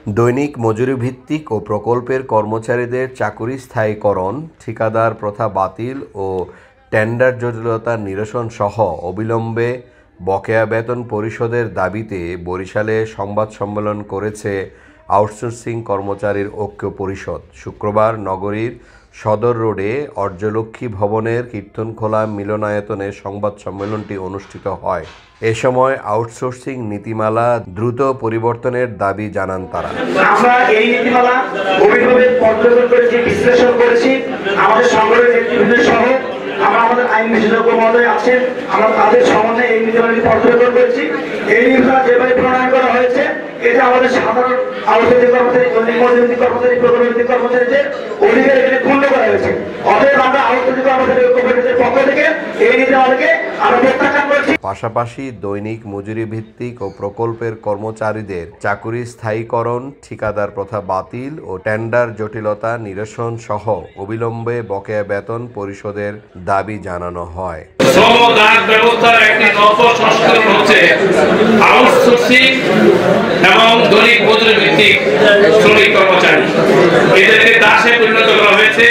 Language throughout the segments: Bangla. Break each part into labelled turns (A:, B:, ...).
A: দৈনিক মজুরি ভিত্তিক ও প্রকল্পের কর্মচারীদের চাকুরি স্থায়ীকরণ, ঠিকাদার প্রথা বাতিল ও টেন্ডার জটিলতা নিরসন সহ অবিলম্বে বকেয়া বেতন পরিশোধের দাবিতে বরিশালে সংবাদ সম্মেলন করেছে আউটসোর্সিং কর্মচারীর ঐক্য পরিষদ। শুক্রবার নগরীর সদর রোডে অর্জলক্ষ্মী ভবনের কীর্তনখোলা মিলনায়তনে সংবাদ সম্মেলনটি অনুষ্ঠিত হয়। এ সময় আউটসোর্সিং নীতিমালা দ্রুত পরিবর্তনের দাবি জানান তারা।
B: আমরা এই নীতিমালা গভীরভাবে পর্যবেক্ষণ করেছি, বিশ্লেষণ করেছি। আমাদের সংগ্রহের নেতৃবৃন্দ সহ আমাদের আইন বিশেষজ্ঞ মহোদয় আছেন, আমরা তাদের সমন্বয়ে এই নীতিমালাটি পর্যবেক্ষণ করেছি। এই নীতিমালা যেভাবে প্রণয়ন করা হয়েছে, এটা আমাদের সাধারণ আউটসোর্সিং কর্মচারী, দৈনিক মজুরি কর্মচারী, প্রকল্পভিত্তিক কর্মচারীদের অধিকার এখানে ক্ষুণ্ণ করা হয়েছে। অতএব আমরা আউটসোর্সিং কর্মচারী ঐক্য পরিষদের পক্ষ থেকে এই নীতিমালাকে আমরা প্রত্যাখ্যান করছি।
A: পাশাপাশি দৈনিক মজুরি ভিত্তিক ও প্রকল্পের কর্মচারীদের চাকুরি স্থায়ীকরণ, ঠিকাদার প্রথা বাতিল ও টেন্ডার জটিলতা নিরসন সহ অবিলম্বে বকেয়া বেতন পরিশোধের দাবি জানানো হয়।
C: শ্রম দান ব্যবস্থার একটি নব সংস্করণ হচ্ছে আউটসোর্সিং এবং দৈনিক মজুরি ভিত্তিক শ্রমিক কর্মচারী। এদেরকে দাসে পরিণত করা হয়েছে।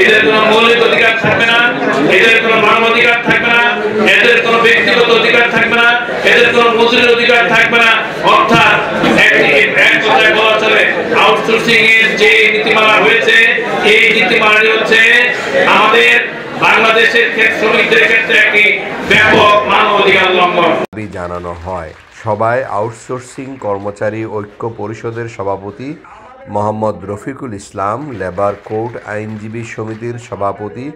C: এদের কোনো মৌলিক অধিকার থাকবে না, এদের কোনো মানবাধিকার থাকবে না, এদের কোনো ব্যক্তিগত অধিকার থাকবে না, এদের কোনো মজুরির অধিকার থাকবে না। অর্থাৎ এক কথায় বলা চলে আউটসোর্সিং এর যে নীতিমালা হয়েছে, এই নীতিমালাটি হচ্ছে আমাদের বাংলাদেশের শ্রমিকদের ক্ষেত্রে একটি ব্যাপক মানবাধিকার লঙ্ঘন
A: দাবি জানানো হয়। সভায় আউটসোর্সিং কর্মচারী ঐক্য পরিষদের সভাপতি মোহাম্মদ রফিকুল ইসলাম, লেবার কোর্ট আইনজীবী সমিতির সভাপতি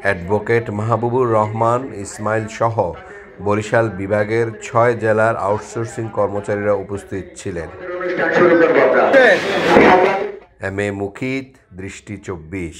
A: অ্যাডভোকেট মাহবুবুর রহমান ইসমাইল সহ বরিশাল বিভাগের ৬ জেলার আউটসোর্সিং কর্মচারীরা উপস্থিত ছিলেন। এম এ মুকিত, দৃষ্টি ২৪।